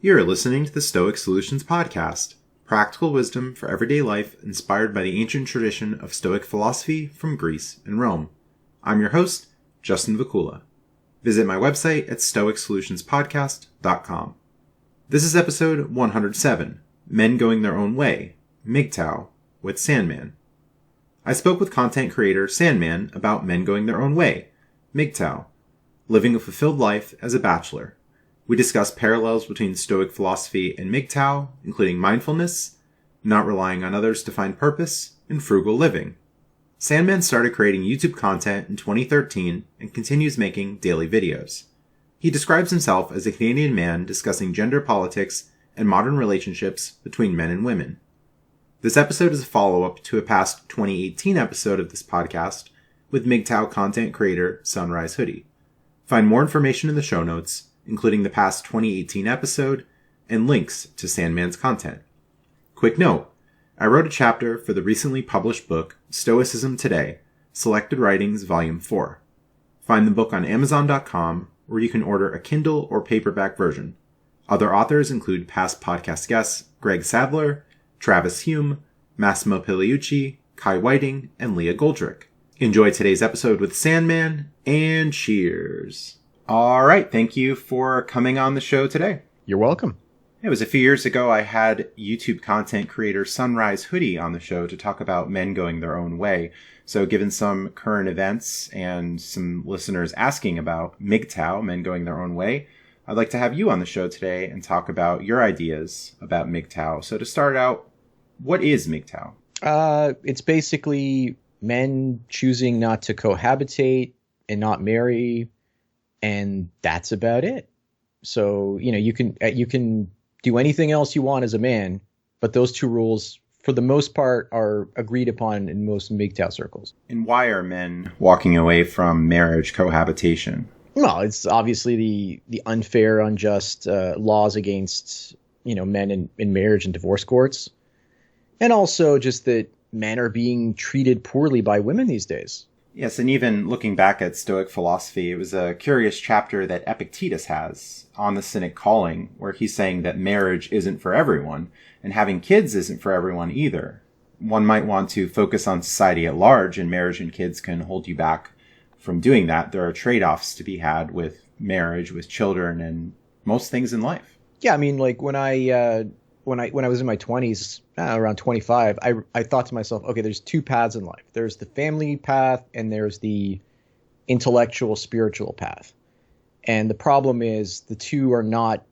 You're listening to the Stoic Solutions Podcast, practical wisdom for everyday life inspired by the ancient tradition of Stoic philosophy from Greece and Rome. I'm your host, Justin Vacula. Visit my website at stoicsolutionspodcast.com. This is episode 107, Men Going Their Own Way, MGTOW, with Sandman. I spoke with content creator Sandman about men going their own way, MGTOW, living a fulfilled life as a bachelor. We discuss parallels between Stoic philosophy and MGTOW, including mindfulness, not relying on others to find purpose, and frugal living. Sandman started creating YouTube content in 2013 and continues making daily videos. He describes himself as a Canadian man discussing gender politics and modern relationships between men and women. This episode is a follow-up to a past 2018 episode of this podcast with MGTOW content creator SunriseHoodie. Find more information in the show notes, including the past 2018 episode and links to Sandman's content. Quick note, I wrote a chapter for the recently published book Stoicism Today, Selected Writings Volume 4. Find the book on Amazon.com, where you can order a Kindle or paperback version. Other authors include past podcast guests Greg Sadler, Travis Hume, Massimo Pigliucci, Kai Whiting, and Leah Goldrick. Enjoy today's episode with Sandman, and cheers. All right, thank you for coming on the show today. You're welcome. It was a few years ago I had YouTube content creator SunriseHoodie on the show to talk about men going their own way. So given some current events and some listeners asking about MGTOW, men going their own way, I'd like to have you on the show today and talk about your ideas about MGTOW. So to start out, what is MGTOW? It's basically men choosing not to cohabitate and not marry, and that's about it. So, you can do anything else you want as a man, but those two rules, for the most part, are agreed upon in most MGTOW circles. And why are men walking away from marriage cohabitation? Well, it's obviously the unfair, unjust laws against, men in marriage and divorce courts. And also just that men are being treated poorly by women these days. Yes, and even looking back at Stoic philosophy, it was a curious chapter that Epictetus has on the Cynic Calling, where he's saying that marriage isn't for everyone, and having kids isn't for everyone either. One might want to focus on society at large, and marriage and kids can hold you back from doing that. There are trade-offs to be had with marriage, with children, and most things in life. Yeah, I mean, like when I was in my 20s, around 25, I thought to myself, okay, there's two paths in life. There's the family path and there's the intellectual, spiritual path. And the problem is the two are not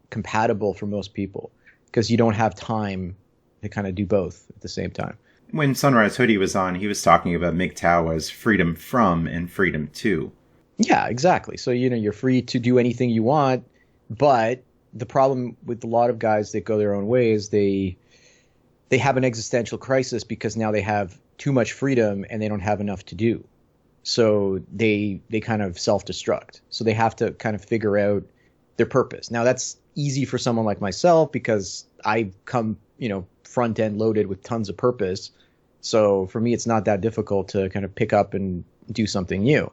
compatible for most people because you don't have time to kind of do both at the same time. When SunriseHoodie was on, he was talking about MGTOW as freedom from and freedom to. Yeah, exactly. So, you're free to do anything you want, but the problem with a lot of guys that go their own ways, they have an existential crisis because now they have too much freedom and they don't have enough to do. So they kind of self-destruct. So they have to kind of figure out their purpose. Now that's easy for someone like myself because I come, front end loaded with tons of purpose. So for me, it's not that difficult to kind of pick up and do something new.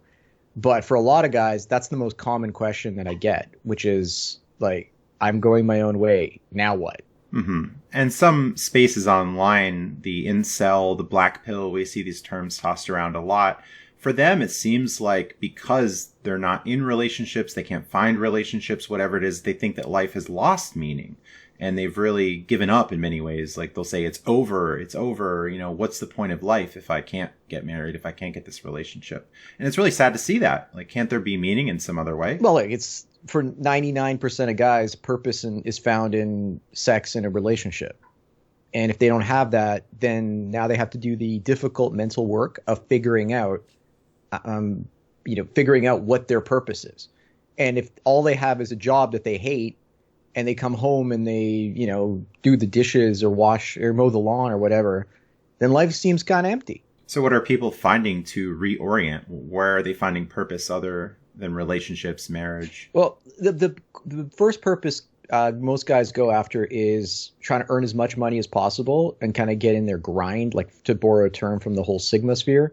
But for a lot of guys, that's the most common question that I get, which is like, I'm going my own way. Now what? Mm-hmm. And some spaces online, the incel, the black pill, we see these terms tossed around a lot. For them, it seems like because they're not in relationships, they can't find relationships, whatever it is, they think that life has lost meaning. And they've really given up in many ways. Like they'll say, it's over. What's the point of life if I can't get married, if I can't get this relationship? And it's really sad to see that. Like, can't there be meaning in some other way? Well, it's for 99% of guys, purpose is found in sex and a relationship. And if they don't have that, then now they have to do the difficult mental work of figuring out what their purpose is. And if all they have is a job that they hate, and they come home and they, do the dishes or wash or mow the lawn or whatever, then life seems kind of empty. So what are people finding to reorient? Where are they finding purpose other than relationships, marriage? Well, the first purpose most guys go after is trying to earn as much money as possible and kind of get in their grind, like to borrow a term from the whole Sigma sphere.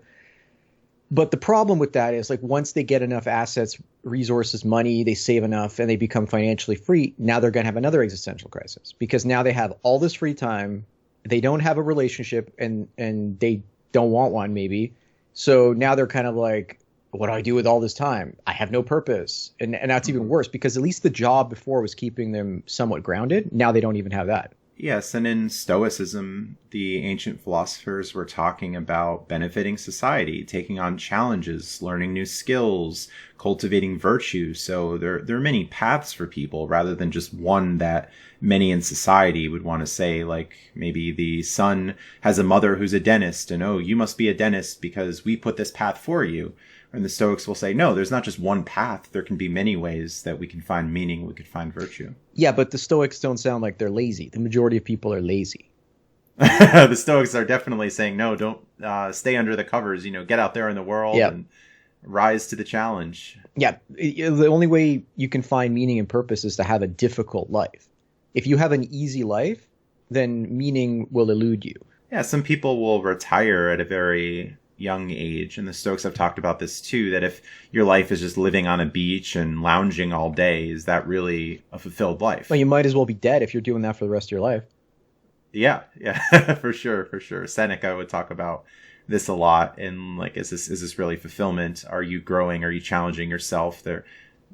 But the problem with that is like once they get enough assets, resources, money, they save enough and they become financially free. Now they're going to have another existential crisis because now they have all this free time. They don't have a relationship and they don't want one maybe. So now they're kind of like, what do I do with all this time? I have no purpose. And that's even worse because at least the job before was keeping them somewhat grounded. Now they don't even have that. Yes, and in Stoicism, the ancient philosophers were talking about benefiting society, taking on challenges, learning new skills, cultivating virtue. So there are many paths for people rather than just one that many in society would want to say, like maybe the son has a mother who's a dentist and, oh, you must be a dentist because we put this path for you. And the Stoics will say, no, there's not just one path. There can be many ways that we can find meaning, we could find virtue. Yeah, but the Stoics don't sound like they're lazy. The majority of people are lazy. The Stoics are definitely saying, no, don't stay under the covers, get out there in the world and rise to the challenge. Yeah, the only way you can find meaning and purpose is to have a difficult life. If you have an easy life, then meaning will elude you. Yeah, some people will retire at a very young age, and the Stoics have talked about this too, that if your life is just living on a beach and lounging all day, is that really a fulfilled life? Well, you might as well be dead if you're doing that for the rest of your life. Yeah, for sure. Seneca would talk about this a lot, and like, is this really fulfillment? Are you growing? Are you challenging yourself? There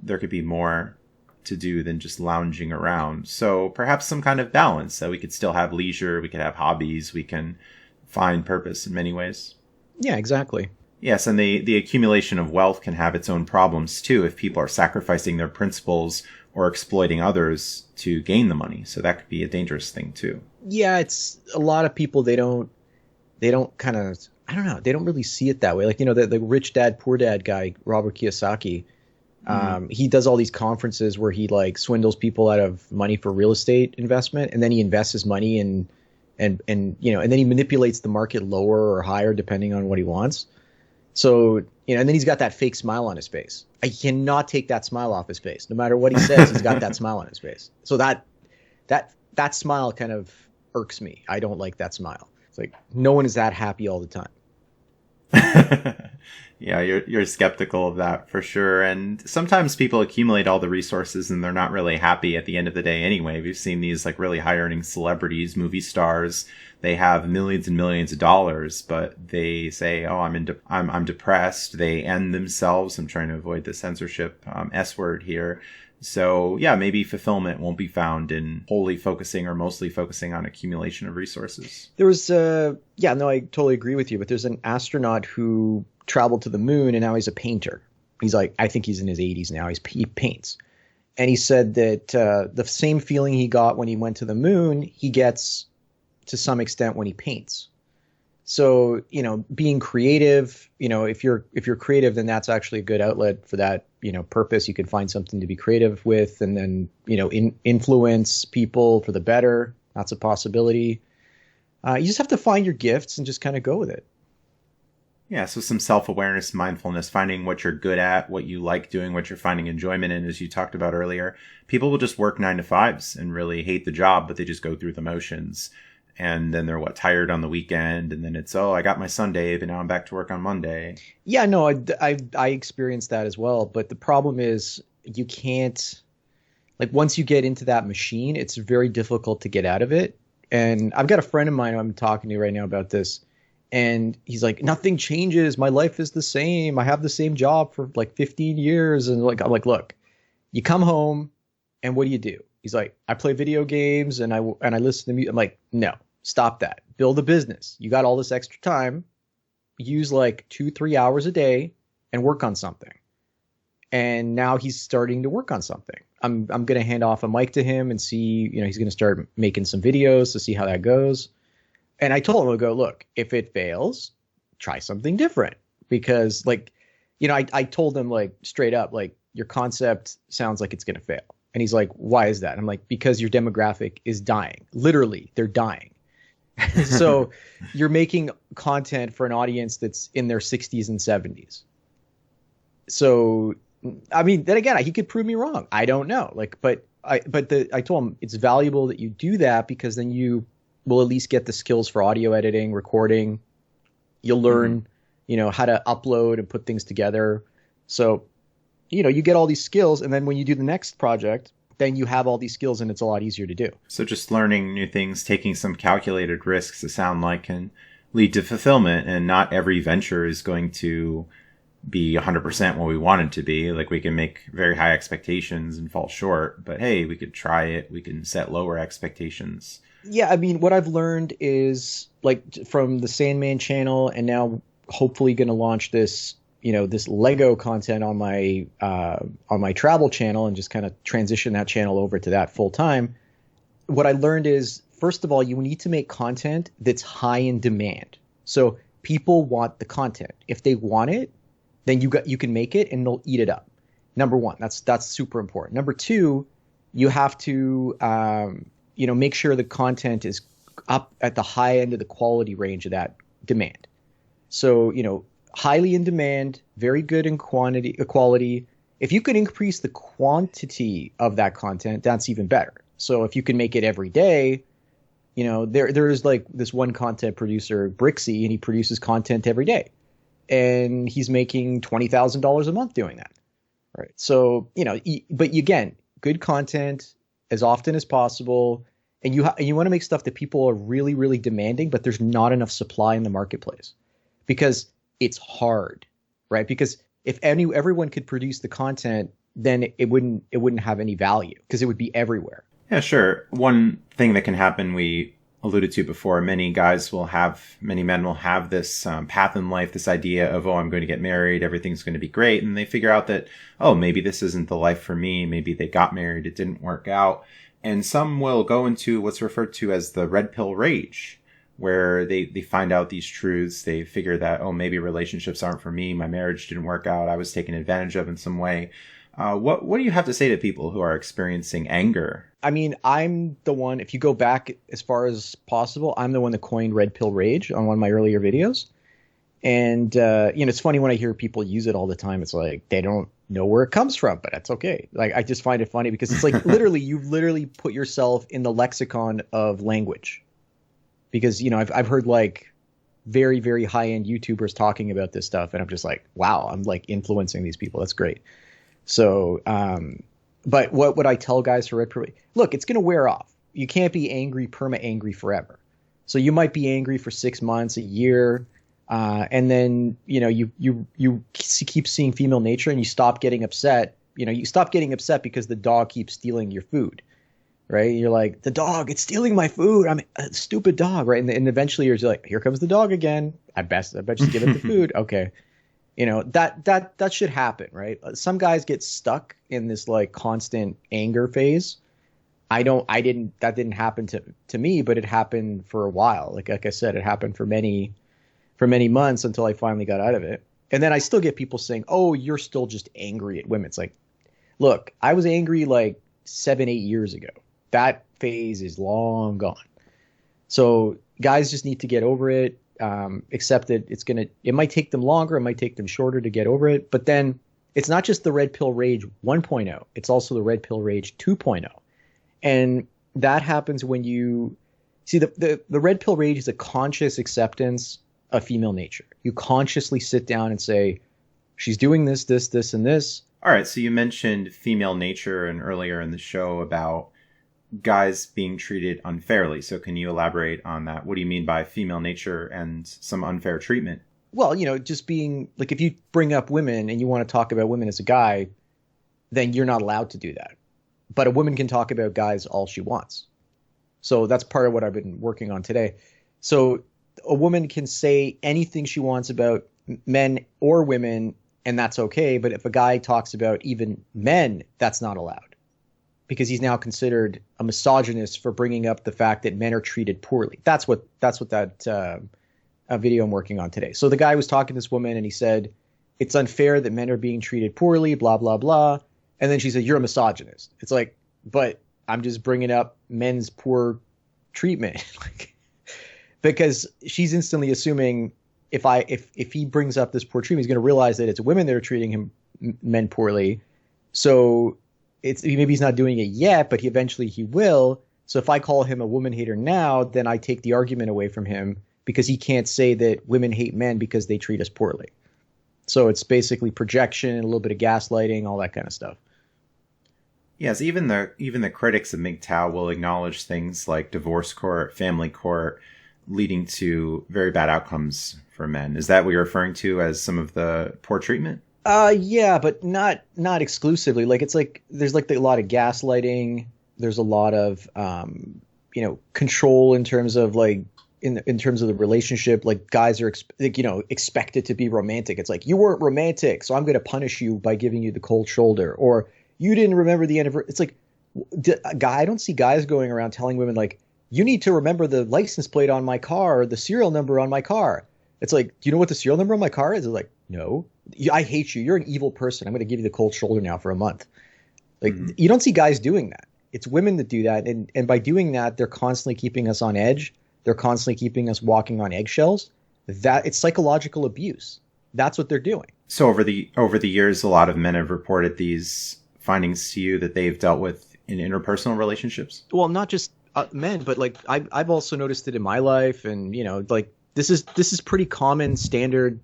could be more to do than just lounging around. So perhaps some kind of balance, that we could still have leisure, we could have hobbies, we can find purpose in many ways. Yeah, exactly. Yes, and the accumulation of wealth can have its own problems too if people are sacrificing their principles or exploiting others to gain the money. So that could be a dangerous thing too. Yeah, it's a lot of people, they don't kind of, I don't know, they don't really see it that way. Like, the rich dad, poor dad guy, Robert Kiyosaki, he does all these conferences where he like swindles people out of money for real estate investment, and then he invests his money and then he manipulates the market lower or higher depending on what he wants. So, and then he's got that fake smile on his face. I cannot take that smile off his face. No matter what he says, he's got that smile on his face. So that smile kind of irks me. I don't like that smile. It's like no one is that happy all the time. Yeah, you're skeptical of that for sure. And sometimes people accumulate all the resources and they're not really happy at the end of the day anyway. We've seen these like really high earning celebrities, movie stars. They have millions and millions of dollars, but they say, "Oh, I'm depressed." They end themselves. I'm trying to avoid the censorship S word here. So yeah, maybe fulfillment won't be found in wholly focusing or mostly focusing on accumulation of resources. There was I totally agree with you, but there's an astronaut who traveled to the moon and now he's a painter. He's like, I think he's in his 80s now. He paints. And he said that the same feeling he got when he went to the moon, he gets to some extent when he paints. So, being creative, if you're creative, then that's actually a good outlet for that, purpose. You can find something to be creative with, and then, influence people for the better. That's a possibility. You just have to find your gifts and just kind of go with it. Yeah, so some self-awareness, mindfulness, finding what you're good at, what you like doing, what you're finding enjoyment in, as you talked about earlier. People will just work 9-to-5s and really hate the job, but they just go through the motions. And then they're tired on the weekend, and then it's, I got my Sunday, but now I'm back to work on Monday. Yeah, no, I experienced that as well. But the problem is you can't, like, once you get into that machine, it's very difficult to get out of it. And I've got a friend of mine who I'm talking to right now about this. And he's like, nothing changes. My life is the same. I have the same job for like 15 years. And I'm like, look, you come home and what do? He's like, I play video games and I listen to music. I'm like, no, stop that. Build a business. You got all this extra time. Use like 2-3 hours a day and work on something. And now he's starting to work on something. I'm going to hand off a mic to him and see, he's going to start making some videos to see how that goes. And I told him, look, if it fails, try something different. Because I told him like straight up, like, your concept sounds like it's going to fail. And he's like, why is that? I'm like, because your demographic is dying. Literally, they're dying. So you're making content for an audience that's in their 60s and 70s. So, I mean, then again, he could prove me wrong. I don't know. I told him it's valuable that you do that, because then you will at least get the skills for audio editing, recording. You'll learn, how to upload and put things together. So, you get all these skills, and then when you do the next project, then you have all these skills and it's a lot easier to do. So just learning new things, taking some calculated risks, it sounds like, can lead to fulfillment, and not every venture is going to be 100% what we want it to be. Like, we can make very high expectations and fall short, but hey, we could try it. We can set lower expectations. Yeah, I mean, what I've learned is, like, from the Sandman channel, and now hopefully going to launch this, this Lego content on my travel channel, and just kind of transition that channel over to that full time. What I learned is, first of all, you need to make content that's high in demand. So people want the content. If they want it, then you can make it and they'll eat it up. Number one, that's super important. Number two, you have to make sure the content is up at the high end of the quality range of that demand. So, highly in demand, very good in quality. If you could increase the quantity of that content, that's even better. So if you can make it every day, there is like this one content producer, Brixie, and he produces content every day, and he's making $20,000 a month doing that. Right. So, but again, good content as often as possible. And you want to make stuff that people are really, really demanding, but there's not enough supply in the marketplace, because it's hard, right? Because if everyone could produce the content, then it wouldn't have any value, because it would be everywhere. Yeah, sure. One thing that can happen, we alluded to before, many men will have this path in life, this idea of, I'm going to get married, everything's going to be great. And they figure out that, maybe this isn't the life for me. Maybe they got married, it didn't work out. And some will go into what's referred to as the red pill rage, where they find out these truths. They figure that, maybe relationships aren't for me. My marriage didn't work out. I was taken advantage of in some way. What do you have to say to people who are experiencing anger? I mean, I'm the one, if you go back as far as possible, I'm the one that coined red pill rage on one of my earlier videos. And, it's funny when I hear people use it all the time. It's like, they don't know where it comes from, but that's okay. Like, I just find it funny because it's like, you've literally put yourself in the lexicon of language. Because, I've heard like very, very high end YouTubers talking about this stuff. And I'm just like, wow, I'm like influencing these people. That's great. So, but what would I tell guys for red pill? Look, it's going to wear off. You can't be angry, perma-angry forever. So you might be angry for 6 months, a year, and then, you keep seeing female nature and you stop getting upset. You stop getting upset because the dog keeps stealing your food, right? You're like, the dog, it's stealing my food. I'm a stupid dog, right? And eventually you're just like, here comes the dog again. I bet just give it the food. Okay. That should happen, right? Some guys get stuck in this like constant anger phase. That didn't happen to me, but it happened for a while. Like I said, it happened for many months until I finally got out of it. And then I still get people saying, you're still just angry at women. It's like, look, I was angry like 7-8 years ago. That phase is long gone. So guys just need to get over it. Accept that it might take them longer, it might take them shorter to get over it. But then it's not just the red pill rage 1.0, it's also the red pill rage 2.0. And that happens when you see the red pill rage is a conscious acceptance of female nature. You consciously sit down and say, she's doing this, and this. All right. So you mentioned female nature and earlier in the show about guys being treated unfairly. So can you elaborate on that? What do you mean by female nature and some unfair treatment? Well, just being like, if you bring up women and you want to talk about women as a guy, then you're not allowed to do that. But a woman can talk about guys all she wants. So that's part of what I've been working on today. So a woman can say anything she wants about men or women, and that's okay. But if a guy talks about even men, that's not allowed, because he's now considered a misogynist for bringing up the fact that men are treated poorly. That's what that video I'm working on today. So the guy was talking to this woman and he said, it's unfair that men are being treated poorly, blah, blah, blah. And then she said, you're a misogynist. It's like, but I'm just bringing up men's poor treatment. Because she's instantly assuming if he brings up this poor treatment, he's going to realize that it's women that are treating men poorly. So maybe he's not doing it yet, but eventually he will. So if I call him a woman hater now, then I take the argument away from him because he can't say that women hate men because they treat us poorly. So it's basically projection, a little bit of gaslighting, all that kind of stuff. Yes, even the critics of MGTOW will acknowledge things like divorce court, family court, leading to very bad outcomes for men. Is that what you're referring to as some of the poor treatment? Yeah, but not exclusively. Like it's like there's like a lot of gaslighting. There's a lot of control in terms of like in terms of the relationship. Like guys are expected to be romantic. It's like you weren't romantic, so I'm going to punish you by giving you the cold shoulder, or you didn't remember the anniversary. It's like I don't see guys going around telling women like, you need to remember the license plate on my car or the serial number on my car. It's like, do you know what the serial number on my car is? It's like, no, I hate you. You're an evil person. I'm going to give you the cold shoulder now for a month. Like you don't see guys doing that. It's women that do that. And by doing that, they're constantly keeping us on edge. They're constantly keeping us walking on eggshells. That it's psychological abuse. That's what they're doing. So over the years, a lot of men have reported these findings to you that they've dealt with in interpersonal relationships. Well, not just men, but like I've also noticed it in my life, and like this is pretty common standard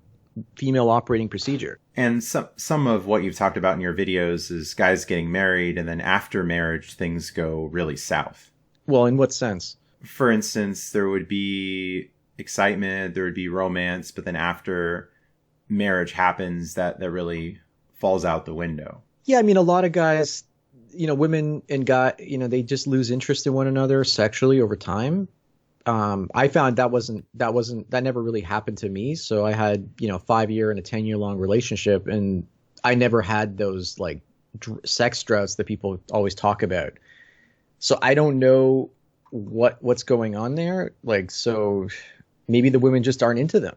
female operating procedure. And some of what you've talked about in your videos is guys getting married, and then after marriage things go really south. Well, in what sense? For instance, there would be excitement, there would be romance, but then after marriage happens, that really falls out the window. Yeah, I mean, a lot of guys, women and guys, they just lose interest in one another sexually over time. I found that never really happened to me. So I had, 5-year and a 10-year long relationship, and I never had those like sex droughts that people always talk about. So I don't know what's going on there. Like, so maybe the women just aren't into them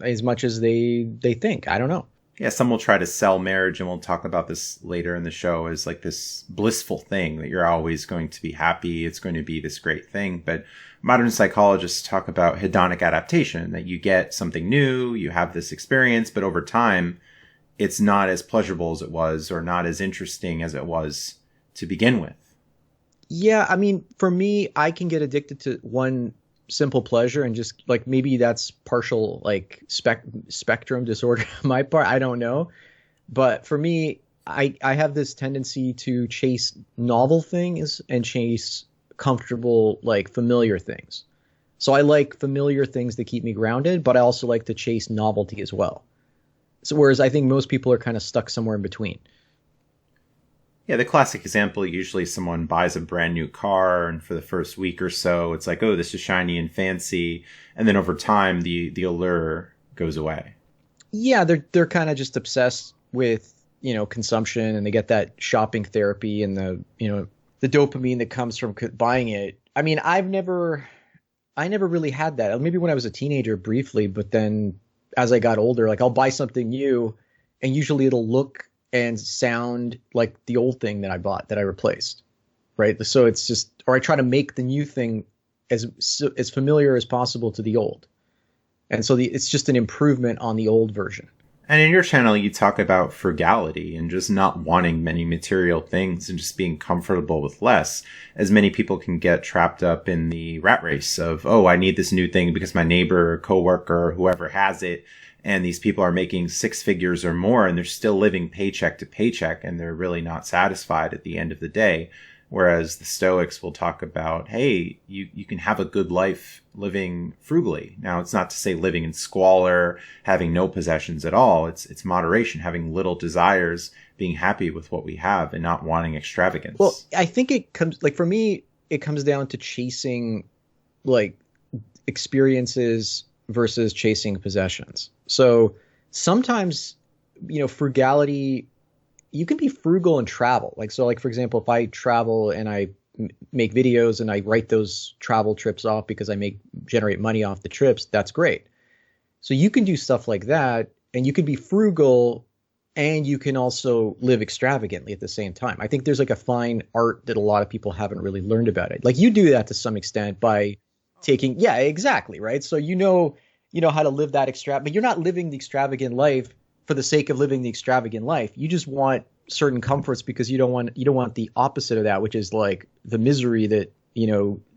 as much as they think. I don't know. Yeah, some will try to sell marriage, and we'll talk about this later in the show, as like this blissful thing that you're always going to be happy. It's going to be this great thing. But modern psychologists talk about hedonic adaptation, that you get something new, you have this experience, but over time, it's not as pleasurable as it was, or not as interesting as it was to begin with. Yeah, I mean, for me, I can get addicted to one simple pleasure, and just like maybe that's partial like spectrum disorder on my part. I don't know. But for me, I have this tendency to chase novel things and chase comfortable, like familiar things. So I like familiar things that keep me grounded, but I also like to chase novelty as well. So whereas I think most people are kind of stuck somewhere in between. Yeah, the classic example, usually someone buys a brand new car, and for the first week or so, it's like, oh, this is shiny and fancy. And then over time, the allure goes away. Yeah, they're kind of just obsessed with, consumption, and they get that shopping therapy and the dopamine that comes from buying it. I mean, I never really had that. Maybe when I was a teenager briefly, but then as I got older, like I'll buy something new, and usually it'll look and sound like the old thing that I bought, that I replaced, right? So it's just, or I try to make the new thing as familiar as possible to the old. And so it's just an improvement on the old version. And in your channel, you talk about frugality and just not wanting many material things and just being comfortable with less, as many people can get trapped up in the rat race of, oh, I need this new thing because my neighbor or coworker or whoever has it. And these people are making 6 figures or more, and they're still living paycheck to paycheck, and they're really not satisfied at the end of the day. Whereas the Stoics will talk about, hey, you can have a good life living frugally. Now, it's not to say living in squalor, having no possessions at all. It's moderation, having little desires, being happy with what we have, and not wanting extravagance. Well, I think it comes, like for me, it comes down to chasing like experiences versus chasing possessions. So sometimes, frugality, you can be frugal and travel. Like, so like, for example, if I travel and I make videos and I write those travel trips off because I generate money off the trips, that's great. So you can do stuff like that, and you can be frugal, and you can also live extravagantly at the same time. I think there's like a fine art that a lot of people haven't really learned about it. Like you do that to some extent by taking, yeah, exactly. Right. So, you know how to live that extravagant, but you're not living the extravagant life for the sake of living the extravagant life. You just want certain comforts because you don't want the opposite of that, which is like the misery that,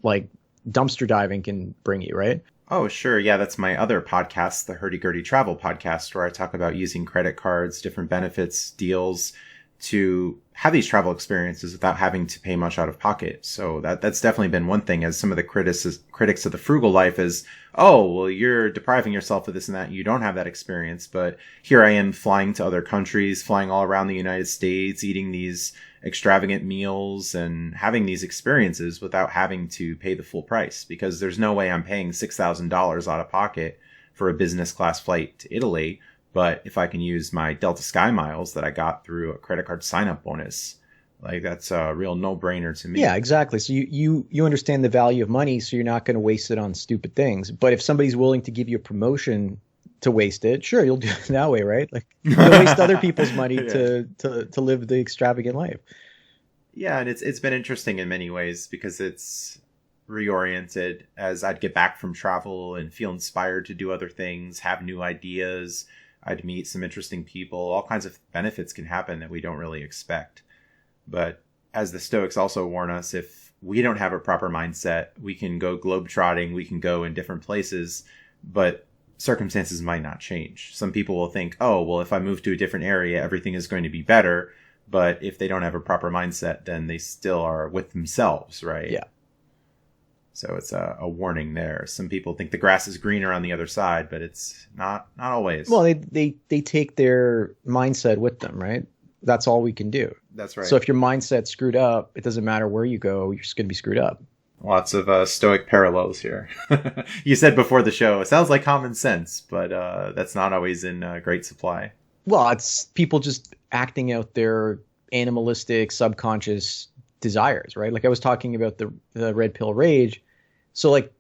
like dumpster diving can bring you, right? Oh, sure. Yeah, that's my other podcast, the Hurdy Gurdy Travel Podcast, where I talk about using credit cards, different benefits, deals to have these travel experiences without having to pay much out of pocket. So that's definitely been one thing, as some of the critics of the frugal life is, oh, well, you're depriving yourself of this and that. You don't have that experience. But here I am flying to other countries, flying all around the United States, eating these extravagant meals and having these experiences without having to pay the full price, because there's no way I'm paying $6,000 out of pocket for a business class flight to Italy. But if I can use my Delta Sky miles that I got through a credit card sign-up bonus, like, that's a real no-brainer to me. Yeah, exactly. So you understand the value of money, so you're not going to waste it on stupid things. But if somebody's willing to give you a promotion to waste it, sure, you'll do it that way, right? Like, you'll waste other people's money to live the extravagant life. Yeah, and it's been interesting in many ways, because it's reoriented as I'd get back from travel and feel inspired to do other things, have new ideas. I'd meet some interesting people. All kinds of benefits can happen that we don't really expect. But as the Stoics also warn us, if we don't have a proper mindset, we can go globetrotting, we can go in different places, but circumstances might not change. Some people will think, oh, well, if I move to a different area, everything is going to be better. But if they don't have a proper mindset, then they still are with themselves, right? Yeah. So it's a warning there. Some people think the grass is greener on the other side, but it's not always. Well, they take their mindset with them, right? That's all we can do. That's right. So if your mindset's screwed up, it doesn't matter where you go, you're just going to be screwed up. Lots of Stoic parallels here. You said before the show, it sounds like common sense, but that's not always in great supply. Well, it's people just acting out their animalistic, subconscious desires, right? Like I was talking about the red pill rage. So like,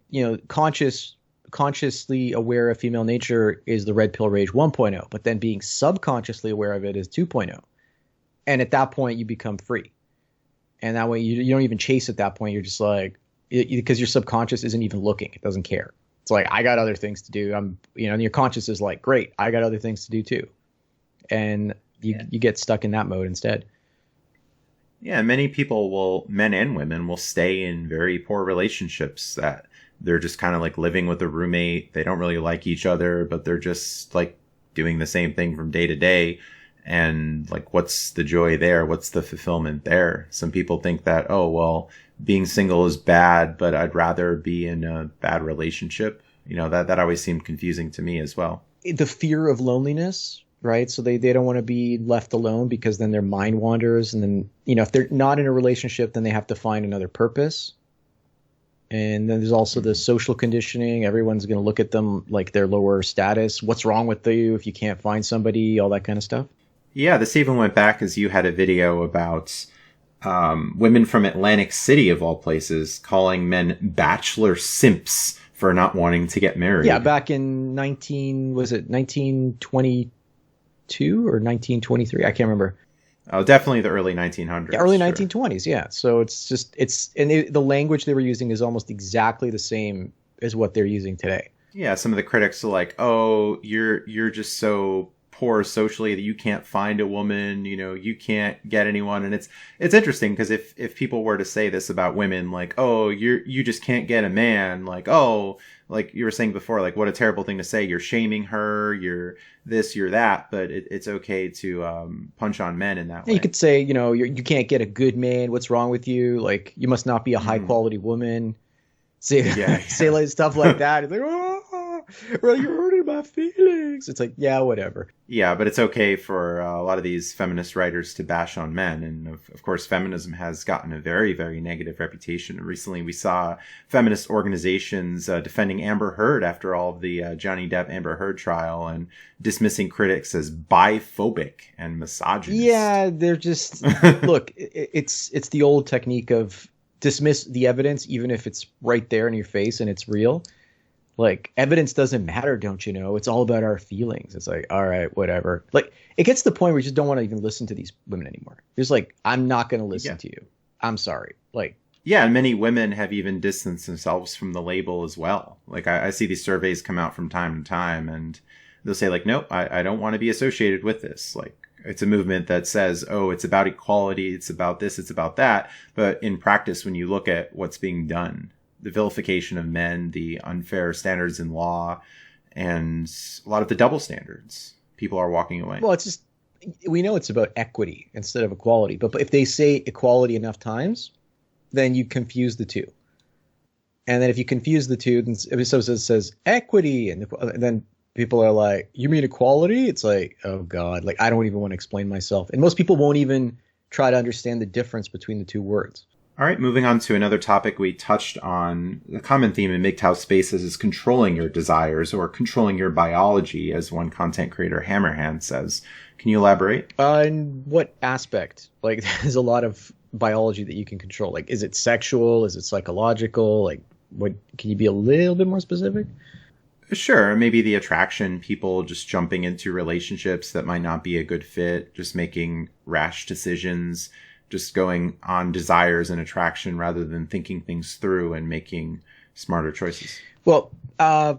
consciously aware of female nature is the red pill rage 1.0, but then being subconsciously aware of it is 2.0. And at that point you become free. And that way you don't even chase at that point. You're just like, because your subconscious isn't even looking. It doesn't care. It's like, I got other things to do. And your conscious is like, great, I got other things to do too. And you get stuck in that mode instead. Yeah, many people men and women will stay in very poor relationships that they're just kind of like living with a roommate. They don't really like each other, but they're just like doing the same thing from day to day. And like, what's the joy there? What's the fulfillment there? Some people think that, oh, well, being single is bad, but I'd rather be in a bad relationship. That always seemed confusing to me as well. The fear of loneliness, right? So they don't want to be left alone, because then their mind wanders. And then, if they're not in a relationship, then they have to find another purpose. And then there's also the social conditioning. Everyone's going to look at them like they're lower status. What's wrong with you if you can't find somebody? All that kind of stuff. Yeah, this even went back as you had a video about women from Atlantic City, of all places, calling men bachelor simps for not wanting to get married. Yeah, back in 1922 or 1923? I can't remember. Oh, definitely the early 1900s. Yeah, early 1920s, yeah. So the language they were using is almost exactly the same as what they're using today. Yeah, some of the critics are like, oh, you're just so poor socially that you can't find a woman, you can't get anyone. And it's interesting, because if people were to say this about women, like, oh, you just can't get a man, like, oh, like you were saying before, like, what a terrible thing to say. You're shaming her, you're this, you're that, but it's okay to punch on men in that way. You could say, you can't get a good man. What's wrong with you? Like, you must not be a high quality woman. Say like stuff like that. It's like, oh, well, you're hurting my feelings. It's like, yeah, whatever. Yeah, but it's okay for a lot of these feminist writers to bash on men. And of course, feminism has gotten a very, very negative reputation. Recently, we saw feminist organizations defending Amber Heard after all of the Johnny Depp Amber Heard trial, and dismissing critics as biphobic and misogynist. Yeah, they're just, look, it's the old technique of dismiss the evidence, even if it's right there in your face and it's real. Like, evidence doesn't matter, don't you know? It's all about our feelings. It's like, all right, whatever. Like, it gets to the point where you just don't want to even listen to these women anymore. You're just like, I'm not going to listen to you. I'm sorry. Like, yeah, and many women have even distanced themselves from the label as well. Like, I see these surveys come out from time to time, and they'll say, like, nope, I don't want to be associated with this. Like, it's a movement that says, oh, it's about equality, it's about this, it's about that. But in practice, when you look at what's being done, the vilification of men, the unfair standards in law, and a lot of the double standards. People are walking away. Well, it's just, we know it's about equity instead of equality. But if they say equality enough times, then you confuse the two. And then if you confuse the two, then it says equity, and then people are like, you mean equality? It's like, oh God, like I don't even want to explain myself. And most people won't even try to understand the difference between the two words. All right, moving on to another topic we touched on. The common theme in MGTOW spaces is controlling your desires or controlling your biology, as one content creator, Hammerhand, says. Can you elaborate? In what aspect? Like, there's a lot of biology that you can control. Like, is it sexual? Is it psychological? Like, what? Can you be a little bit more specific? Sure, maybe the attraction, people just jumping into relationships that might not be a good fit, just making rash decisions, just going on desires and attraction rather than thinking things through and making smarter choices. Well, a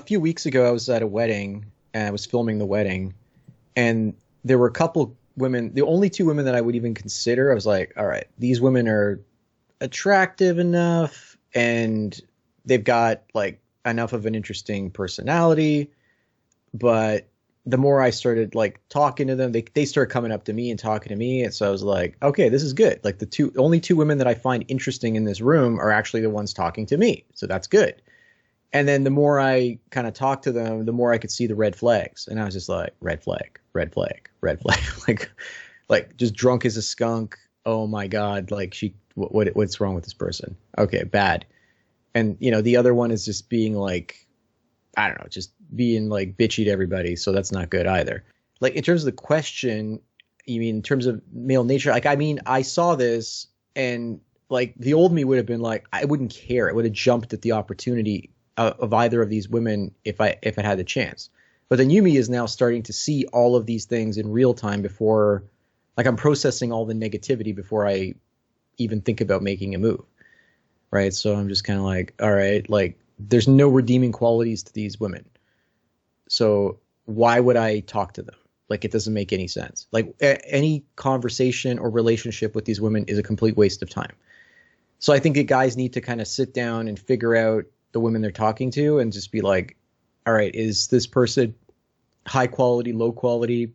few weeks ago, I was at a wedding and I was filming the wedding, and there were a couple women, the only two women that I would even consider. I was like, all right, these women are attractive enough and they've got like enough of an interesting personality, but the more I started like talking to them, they started coming up to me and talking to me. And so I was like, okay, this is good. Like the only two women that I find interesting in this room are actually the ones talking to me. So that's good. And then the more I kind of talked to them, the more I could see the red flags. And I was just like, red flag, red flag, red flag, like just drunk as a skunk. Oh my God. Like what's wrong with this person? Okay. Bad. And the other one is just being like, I don't know, just being like bitchy to everybody. So that's not good either. Like in terms of the question, you mean in terms of male nature? Like, I mean, I saw this and like the old me would have been like, I wouldn't care. I would have jumped at the opportunity of either of these women if it had the chance. But the new me is now starting to see all of these things in real time before, like I'm processing all the negativity before I even think about making a move. Right. So I'm just kind of like, all right, like there's no redeeming qualities to these women. So why would I talk to them? Like, it doesn't make any sense. Like any conversation or relationship with these women is a complete waste of time. So I think that guys need to kind of sit down and figure out the women they're talking to and just be like, all right, is this person high quality, low quality?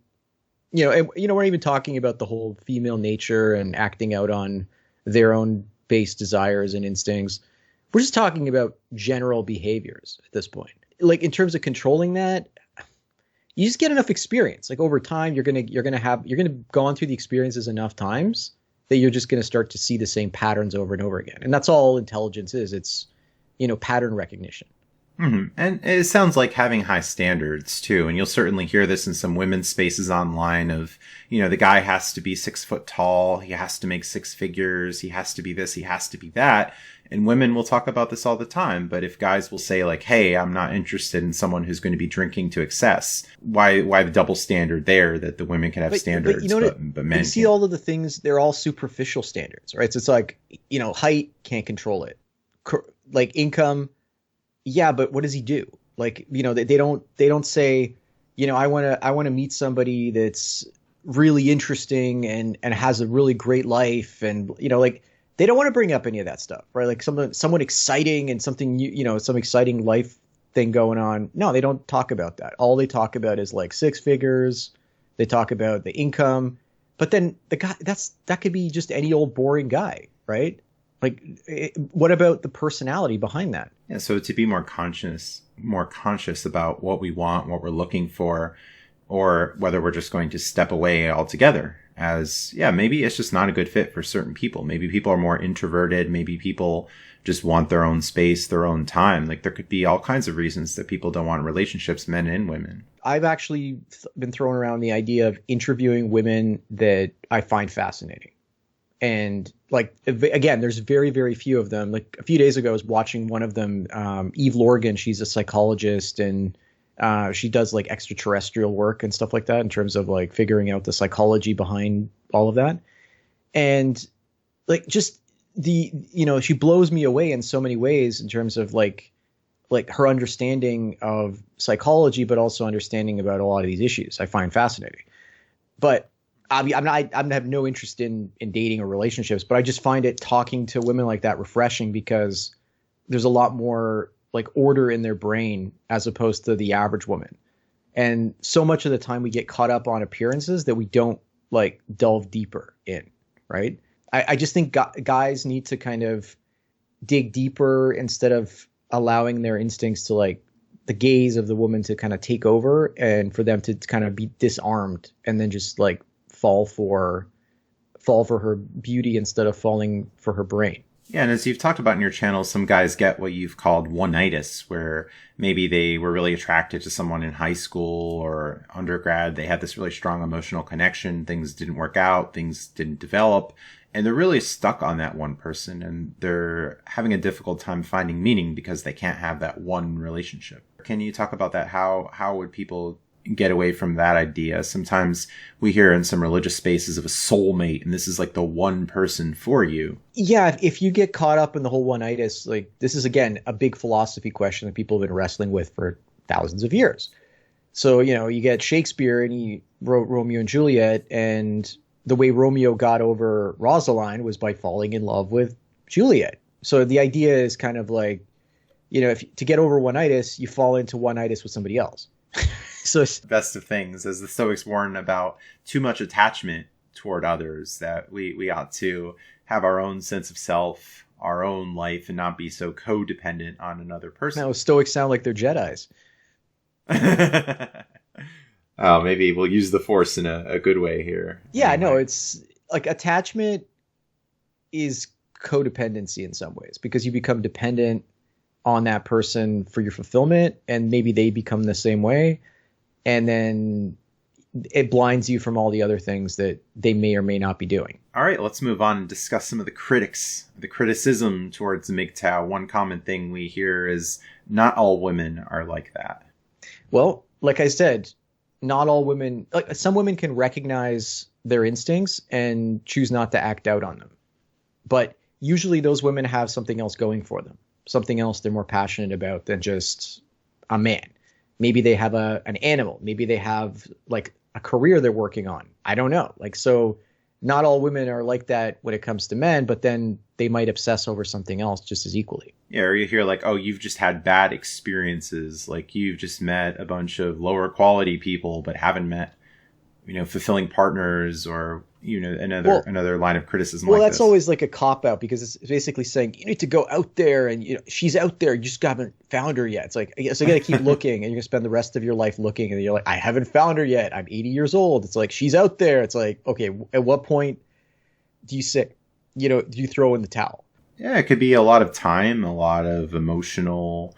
We're not even talking about the whole female nature and acting out on their own base desires and instincts. We're just talking about general behaviors at this point. Like in terms of controlling that, you just get enough experience. Like over time, you're gonna go on through the experiences enough times that you're just gonna start to see the same patterns over and over again. And that's all intelligence is. It's pattern recognition. Mm-hmm. And it sounds like having high standards too. And you'll certainly hear this in some women's spaces online of, the guy has to be 6 foot tall. He has to make 6 figures. He has to be this. He has to be that. And women will talk about this all the time. But if guys will say like, hey, I'm not interested in someone who's going to be drinking to excess. Why the double standard there that the women can have standards, but men you see can't? All of the things, they're all superficial standards, right? So it's like, height, can't control it. Like income. Yeah, but what does he do? Like, they don't say, I want to meet somebody that's really interesting and has a really great life. And, like they don't want to bring up any of that stuff, right? Like someone exciting and something, some exciting life thing going on. No, they don't talk about that. All they talk about is like 6 figures. They talk about the income, but then the guy that could be just any old boring guy, right? Like, what about the personality behind that? Yeah, so to be more conscious about what we want, what we're looking for, or whether we're just going to step away altogether as, maybe it's just not a good fit for certain people. Maybe people are more introverted. Maybe people just want their own space, their own time. Like there could be all kinds of reasons that people don't want relationships, men and women. I've actually been throwing around the idea of interviewing women that I find fascinating. And like, again, there's very, very few of them. Like a few days ago, I was watching one of them, Eve Lorgan. She's a psychologist and she does like extraterrestrial work and stuff like that in terms of like figuring out the psychology behind all of that. And like just she blows me away in so many ways in terms of like her understanding of psychology, but also understanding about a lot of these issues I find fascinating. But I have no interest in dating or relationships, but I just find it talking to women like that refreshing because there's a lot more like order in their brain as opposed to the average woman. And so much of the time we get caught up on appearances that we don't like delve deeper in, right? I just think guys need to kind of dig deeper instead of allowing their instincts to like the gaze of the woman to kind of take over and for them to kind of be disarmed and then just like fall for her beauty instead of falling for her brain. Yeah, and as you've talked about in your channel, some guys get what you've called one-nightitis, where maybe they were really attracted to someone in high school or undergrad. They had this really strong emotional connection. Things didn't work out. Things didn't develop. And they're really stuck on that one person, and they're having a difficult time finding meaning because they can't have that one relationship. Can you talk about that? How would people get away from that idea? Sometimes we hear in some religious spaces of a soulmate, and this is like the one person for you. Yeah, if you get caught up in the whole one-itis, like this is, again, a big philosophy question that people have been wrestling with for thousands of years. So, you get Shakespeare, and he wrote Romeo and Juliet, and the way Romeo got over Rosaline was by falling in love with Juliet. So the idea is kind of like, if to get over one-itis, you fall into one-itis with somebody else. So it's best of things, as the Stoics warn about too much attachment toward others, that we ought to have our own sense of self, our own life, and not be so codependent on another person. Now Stoics sound like they're Jedis. Oh, maybe we'll use the Force in a good way here. Yeah, anyway. no, it's like attachment is codependency in some ways because you become dependent on that person for your fulfillment, and maybe they become the same way. And then it blinds you from all the other things that they may or may not be doing. All right, let's move on and discuss some of the criticism towards MGTOW. One common thing we hear is not all women are like that. Well, like I said, not all women, like some women can recognize their instincts and choose not to act out on them. But usually those women have something else going for them, something else they're more passionate about than just a man. Maybe they have an animal. Maybe they have like a career they're working on. I don't know. Like, so not all women are like that when it comes to men, but then they might obsess over something else just as equally. Yeah, or you hear like, oh, you've just had bad experiences. Like you've just met a bunch of lower quality people, but haven't met, fulfilling partners or, another line of criticism. Well, like that's this. Always like a cop out because it's basically saying you need to go out there and she's out there. You just haven't found her yet. It's like, so you got to keep looking and you're gonna spend the rest of your life looking and you're like, I haven't found her yet. I'm 80 years old. It's like, she's out there. It's like, okay, at what point do you say, do you throw in the towel? Yeah, it could be a lot of time, a lot of emotional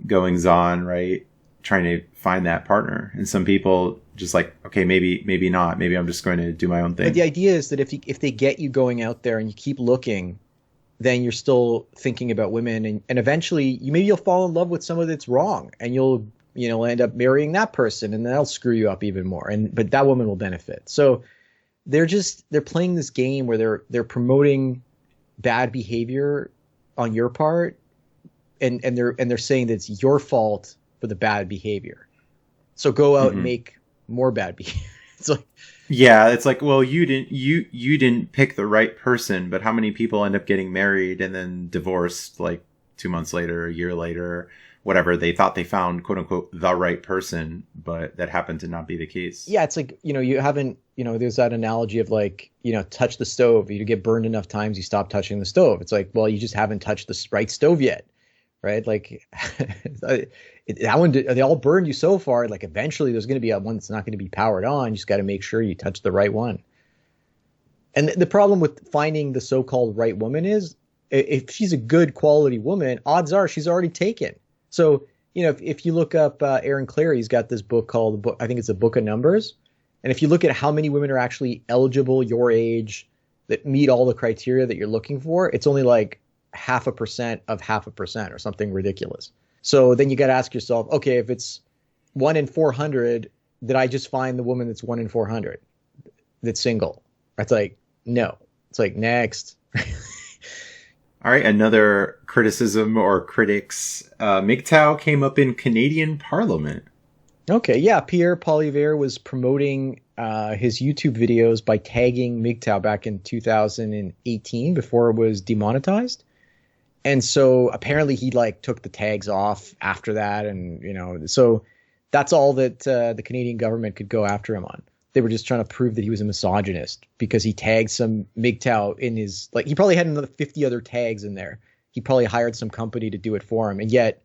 goings on, right? Trying to find that partner. And some people just like, okay, maybe not. Maybe I'm just going to do my own thing. But the idea is that if they get you going out there and you keep looking, then you're still thinking about women and eventually maybe you'll fall in love with someone that's wrong and you'll end up marrying that person and that'll screw you up even more. But that woman will benefit. So they're playing this game where they're promoting bad behavior on your part and they're saying that it's your fault for the bad behavior. So go out and make more bad behavior. It's like, yeah, it's like, well, you didn't pick the right person, but how many people end up getting married and then divorced like 2 months later, a year later, whatever? They thought they found quote unquote the right person, but that happened to not be the case. Yeah, it's like, you haven't, there's that analogy of like, touch the stove. You get burned enough times, you stop touching the stove. It's like, well, you just haven't touched the right stove yet. Right? Like that one, they all burned you so far. Like eventually there's going to be one that's not going to be powered on. You just got to make sure you touch the right one. And the problem with finding the so-called right woman is if she's a good quality woman, odds are she's already taken. So, if you look up Aaron Clary, he's got this book called, I think it's a Book of Numbers. And if you look at how many women are actually eligible your age that meet all the criteria that you're looking for, it's only like 0.5% of 0.5% or something ridiculous. So then you got to ask yourself, okay, if it's 1 in 400, did I just find the woman that's 1 in 400 that's single? It's like, no. It's like, next. All right, another criticism or critics. MGTOW came up in Canadian Parliament. Okay, yeah. Pierre Poilievre was promoting his YouTube videos by tagging MGTOW back in 2018 before it was demonetized. And so apparently he like took the tags off after that. And, so that's all that the Canadian government could go after him on. They were just trying to prove that he was a misogynist because he tagged some MGTOW in his, like, he probably had another 50 other tags in there. He probably hired some company to do it for him. And yet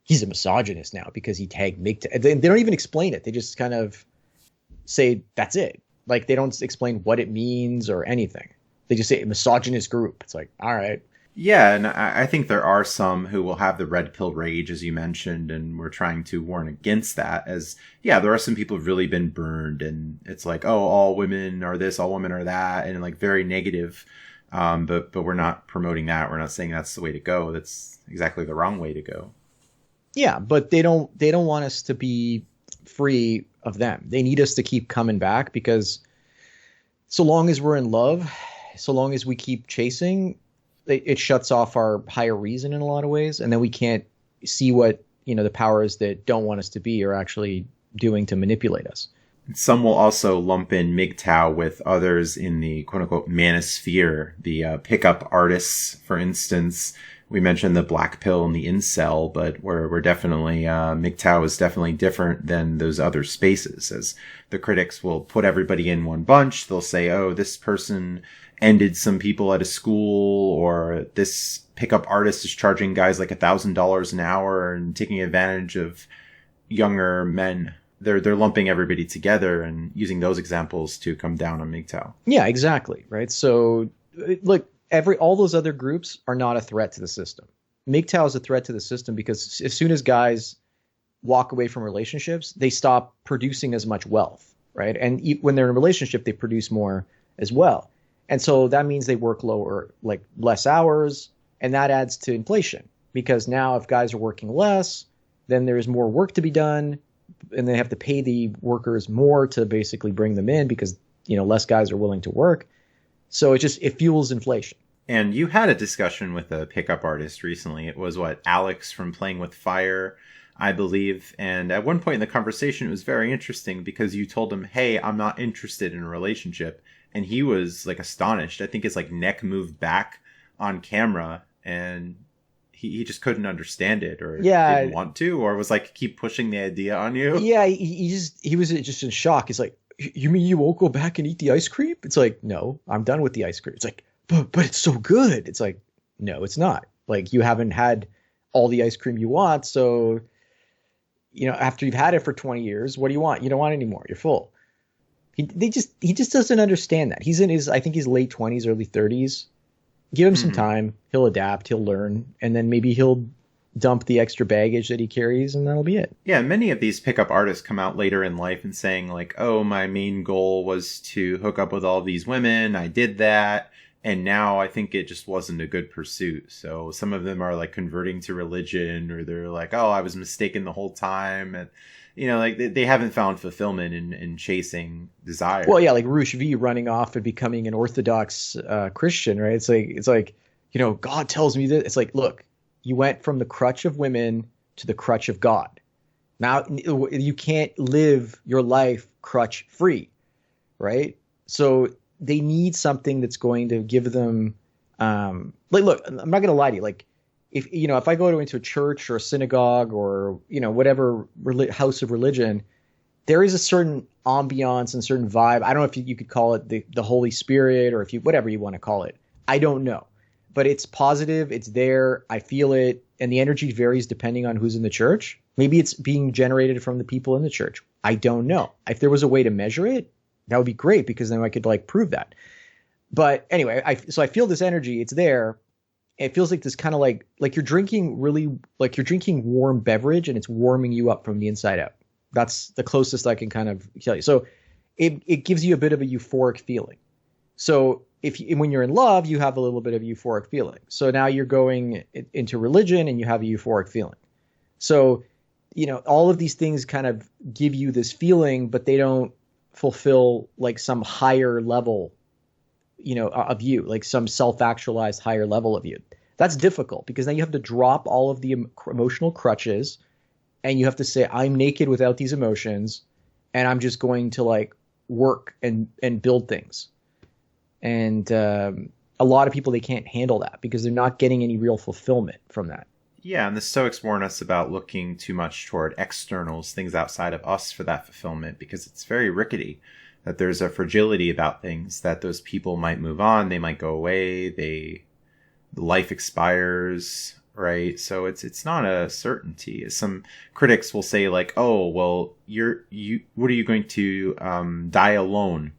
he's a misogynist now because he tagged MGTOW. They don't even explain it. They just kind of say, that's it. Like, they don't explain what it means or anything. They just say misogynist group. It's like, all right. Yeah, and I think there are some who will have the red pill rage, as you mentioned, and we're trying to warn against that. As, yeah, there are some people who've really been burned, and it's like, oh, all women are this, all women are that, and like very negative. But we're not promoting that. We're not saying that's the way to go. That's exactly the wrong way to go. Yeah, but they don't want us to be free of them. They need us to keep coming back because so long as we're in love, so long as we keep chasing, it shuts off our higher reason in a lot of ways. And then we can't see what, the powers that don't want us to be are actually doing to manipulate us. Some will also lump in MGTOW with others in the quote unquote manosphere, the pickup artists, for instance. We mentioned the black pill and the incel, but we're definitely, MGTOW is definitely different than those other spaces, as the critics will put everybody in one bunch. They'll say, oh, this person ended some people at a school, or this pickup artist is charging guys like $1,000 an hour and taking advantage of younger men. They're lumping everybody together and using those examples to come down on MGTOW. Yeah, exactly. Right. So look, all those other groups are not a threat to the system. MGTOW is a threat to the system because as soon as guys walk away from relationships, they stop producing as much wealth. Right. And when they're in a relationship, they produce more as well. And so that means they work less hours, and that adds to inflation because now if guys are working less, then there's more work to be done, and they have to pay the workers more to basically bring them in because, less guys are willing to work. So it fuels inflation. And you had a discussion with a pickup artist recently. It was Alex from Playing with Fire, I believe. And at one point in the conversation, it was very interesting because you told him, hey, I'm not interested in a relationship. And he was like astonished. I think his neck moved back on camera, and he just couldn't understand it, or didn't want to, or was keep pushing the idea on you. Yeah, he was just in shock. He's like, you mean you won't go back and eat the ice cream? It's like, no, I'm done with the ice cream. It's like, but it's so good. It's like, no, it's not. Like, you haven't had all the ice cream you want. So, after you've had it for 20 years, what do you want? You don't want any more. You're full. He just doesn't understand that. He's in his late 20s, early 30s. Give him some time. He'll adapt. He'll learn. And then maybe he'll dump the extra baggage that he carries, and that'll be it. Yeah, many of these pickup artists come out later in life and saying oh, my main goal was to hook up with all these women. I did that. And now I think it just wasn't a good pursuit. So some of them are converting to religion, or they're oh, I was mistaken the whole time. And, they haven't found fulfillment in chasing desire. Well, yeah, like Rush V running off and becoming an Orthodox Christian, right? It's like, God tells me this. It's like, look, you went from the crutch of women to the crutch of God. Now you can't live your life crutch free, right? So they need something that's going to give them, look, I'm not going to lie to you. If I go into a church or a synagogue or, whatever house of religion, there is a certain ambiance and certain vibe. I don't know if you could call it the Holy Spirit, or whatever you want to call it. I don't know, but it's positive. It's there. I feel it. And the energy varies depending on who's in the church. Maybe it's being generated from the people in the church. I don't know. If there was a way to measure it, that would be great, because then I could prove that. But anyway, I feel this energy. It's there. It feels like this kind of like you're drinking warm beverage, and it's warming you up from the inside out. That's the closest I can kind of tell you. So it gives you a bit of a euphoric feeling. So when you're in love, you have a little bit of a euphoric feeling. So now you're going into religion and you have a euphoric feeling. So, all of these things kind of give you this feeling, but they don't fulfill some higher level, of you, some self-actualized higher level of you. That's difficult, because then you have to drop all of the emotional crutches, and you have to say, I'm naked without these emotions, and I'm just going to work and build things. And a lot of people, they can't handle that because they're not getting any real fulfillment from that. Yeah, and the Stoics warn us about looking too much toward externals, things outside of us for that fulfillment, because it's very rickety, that there's a fragility about things, that those people might move on, they might go away, life expires, right? So it's not a certainty. Some critics will say like, oh, well, what are you going to die alone?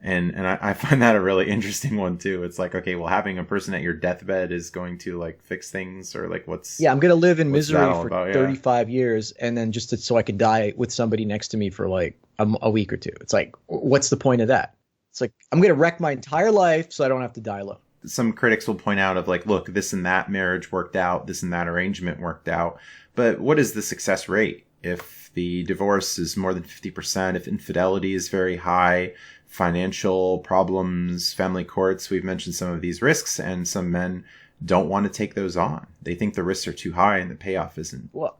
And I find that a really interesting one too. It's like, okay, well, having a person at your deathbed is going to like fix things, or like I'm going to live in misery for about? 35 years, and then so I can die with somebody next to me for like a week or two. It's like, what's the point of that? It's like, I'm going to wreck my entire life so I don't have to die alone. Some critics will point out of like, look, this and that marriage worked out, this and that arrangement worked out. But what is the success rate? If the divorce is more than 50%, if infidelity is very high, financial problems, family courts, we've mentioned some of these risks, and some men don't want to take those on. They think the risks are too high and the payoff isn't worth.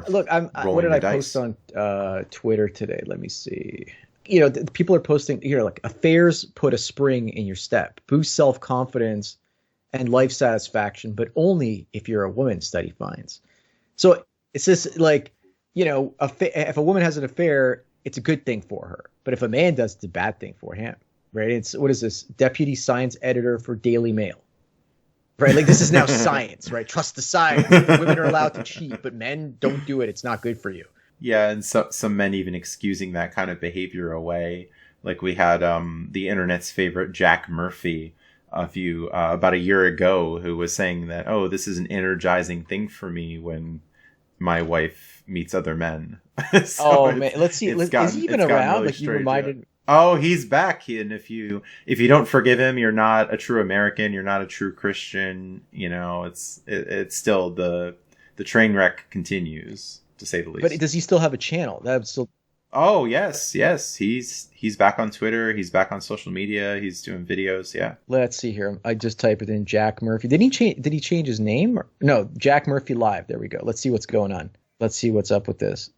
Look, what did I post on Twitter today? Let me see. People are posting here like, affairs put a spring in your step, boost self-confidence and life satisfaction, but only if you're a woman, study finds. So it's just like, if a woman has an affair, it's a good thing for her. But if a man does, it's a bad thing for him, right? What is this? Deputy science editor for Daily Mail, right? Like, this is now science, right? Trust the science. Women are allowed to cheat, but men don't do it. It's not good for you. Yeah, and some men even excusing that kind of behavior away. Like we had the internet's favorite Jack Murphy about a year ago, who was saying that, oh, this is an energizing thing for me when my wife meets other men. Man, let's see. Is he even around? Really, like, you reminded. Oh, he's back. And if you don't forgive him, you're not a true American. You're not a true Christian. It's still the train wreck continues, to say the least. But does he still have a channel? That's still. Oh, yes. He's back on Twitter. He's back on social media. He's doing videos. Yeah. Let's see here. I just typed it in, Jack Murphy. Did he change his name? No, Jack Murphy Live. There we go. Let's see what's going on. Let's see what's up with this.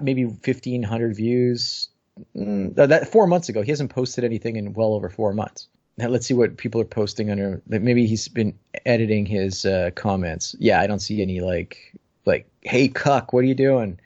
Maybe 1,500 views. That 4 months ago. He hasn't posted anything in well over 4 months. Now let's see what people are posting under. Maybe he's been editing his comments. Yeah, I don't see any like, hey, cuck, what are you doing?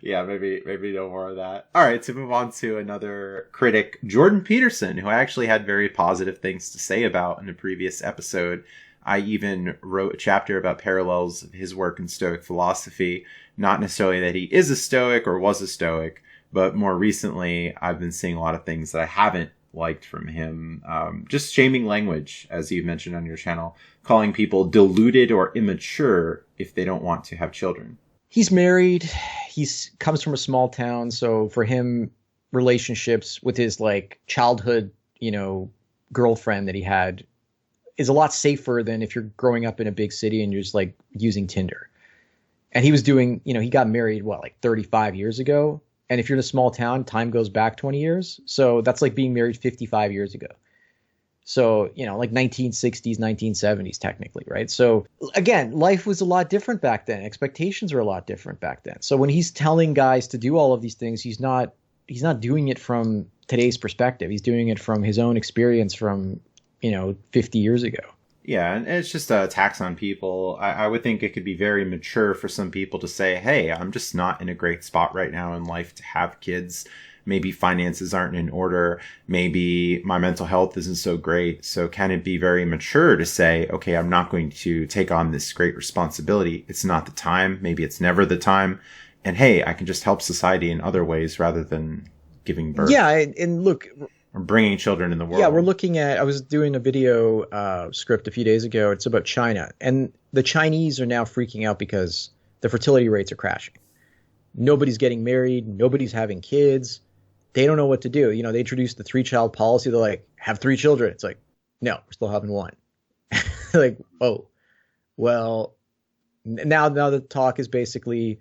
Yeah, maybe no more of that. All right, to move on to another critic, Jordan Peterson, who I actually had very positive things to say about in a previous episode. I even wrote a chapter about parallels of his work in Stoic philosophy. Not necessarily that he is a Stoic or was a Stoic, but more recently, I've been seeing a lot of things that I haven't liked from him. Just shaming language, as you mentioned on your channel, calling people deluded or immature if they don't want to have children. He's married. He comes from a small town. So for him, relationships with his like childhood, girlfriend that he had is a lot safer than if you're growing up in a big city and you're just like using Tinder. And he was doing, he got married, 35 years ago. And if you're in a small town, time goes back 20 years. So that's like being married 55 years ago. So, like 1960s, 1970s, technically, right? So again, life was a lot different back then. Expectations were a lot different back then. So when he's telling guys to do all of these things, he's not doing it from today's perspective. He's doing it from his own experience from, 50 years ago. Yeah, and it's just a tax on people. I would think it could be very mature for some people to say, hey, I'm just not in a great spot right now in life to have kids. Maybe finances aren't in order. Maybe my mental health isn't so great. So can it be very mature to say, okay, I'm not going to take on this great responsibility. It's not the time. Maybe it's never the time. And hey, I can just help society in other ways rather than giving birth. Yeah, and look... or bringing children in the world. Yeah, we're looking at... I was doing a video script a few days ago. It's about China. And the Chinese are now freaking out because the fertility rates are crashing. Nobody's getting married. Nobody's having kids. They don't know what to do. They introduced the 3-child policy. They're like, have 3 children. It's like, no, we're still having 1. Like, oh, well, now the talk is basically,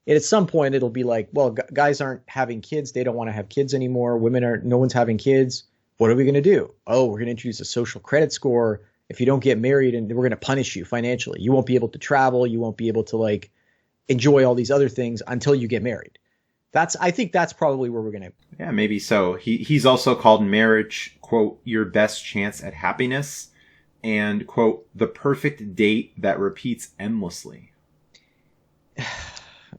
and at some point it'll be like, well, guys aren't having kids. They don't want to have kids anymore. No one's having kids. What are we going to do? Oh, we're going to introduce a social credit score. If you don't get married, and we're going to punish you financially. You won't be able to travel. You won't be able to like enjoy all these other things until you get married. I think that's probably where we're going to. Yeah, maybe so. He's also called marriage, quote, your best chance at happiness, and, quote, the perfect date that repeats endlessly.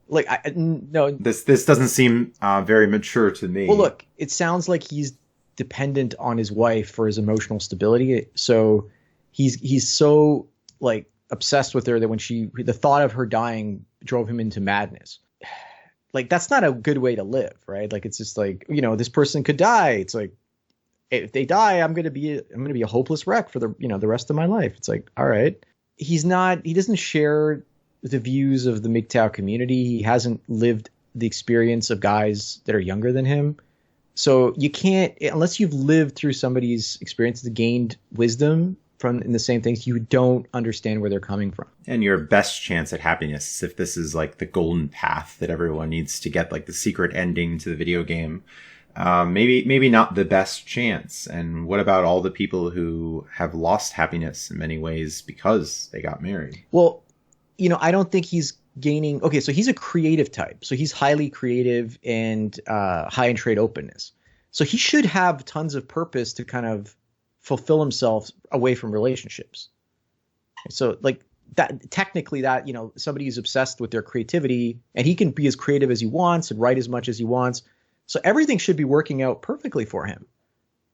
Like, no. This doesn't seem very mature to me. Well, look, it sounds like he's dependent on his wife for his emotional stability. So he's so like obsessed with her that when the thought of her dying drove him into madness. Like, that's not a good way to live, right? Like, it's just like, this person could die. It's like, if they die, I'm going to be a hopeless wreck for the rest of my life. It's like, all right. He doesn't share the views of the MGTOW community. He hasn't lived the experience of guys that are younger than him. So you can't, unless you've lived through somebody's experiences, gained wisdom in the same things, you don't understand where they're coming from. And your best chance at happiness, if this is like the golden path that everyone needs to get, like the secret ending to the video game, maybe not the best chance. And what about all the people who have lost happiness in many ways because they got married? Well, I don't think he's gaining. Okay, so he's a creative type. So he's highly creative and high in trade openness. So he should have tons of purpose to kind of fulfill himself away from relationships. So like that, technically that, somebody who's obsessed with their creativity and he can be as creative as he wants and write as much as he wants. So everything should be working out perfectly for him,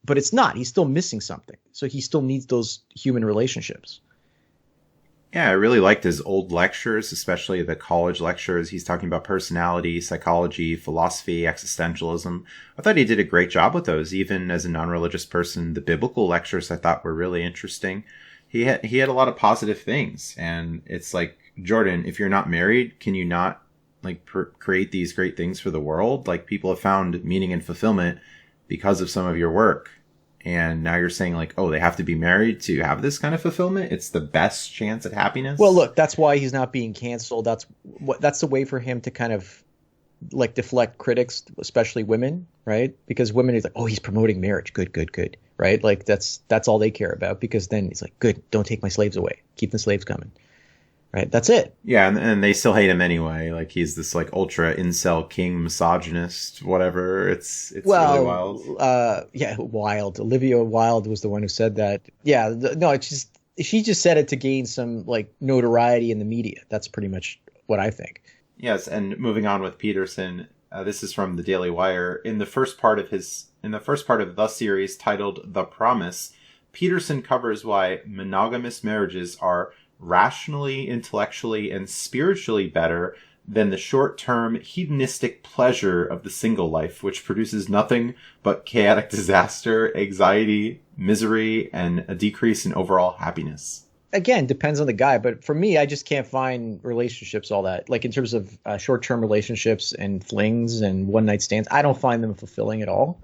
but it's not. He's still missing something. So he still needs those human relationships. Yeah, I really liked his old lectures, especially the college lectures. He's talking about personality, psychology, philosophy, existentialism. I thought he did a great job with those, even as a non-religious person. The biblical lectures I thought were really interesting. He had a lot of positive things, and it's like, Jordan, if you're not married, can you not like create these great things for the world? Like, people have found meaning and fulfillment because of some of your work. And now you're saying like, oh, they have to be married to have this kind of fulfillment. It's the best chance at happiness. Well, look, that's why he's not being canceled. That's the way for him to kind of like deflect critics, especially women, right? Because women is like, oh, he's promoting marriage. Good. Right? Like that's all they care about, because then he's like, good, don't take my slaves away. Keep the slaves coming. Right? That's it. Yeah, and they still hate him anyway. Like, he's this like ultra incel king misogynist, whatever. It's really wild. Yeah, Wilde. Olivia Wilde was the one who said that. Yeah, no, she just said it to gain some like notoriety in the media. That's pretty much what I think. Yes, and moving on with Peterson, this is from the Daily Wire. In the first part of the series titled "The Promise," Peterson covers why monogamous marriages are rationally, intellectually, and spiritually better than the short-term hedonistic pleasure of the single life, which produces nothing but chaotic disaster, anxiety, misery, and a decrease in overall happiness. Again, depends on the guy, but for me, I just can't find relationships all that, like in terms of short-term relationships and flings and one-night stands, I don't find them fulfilling at all.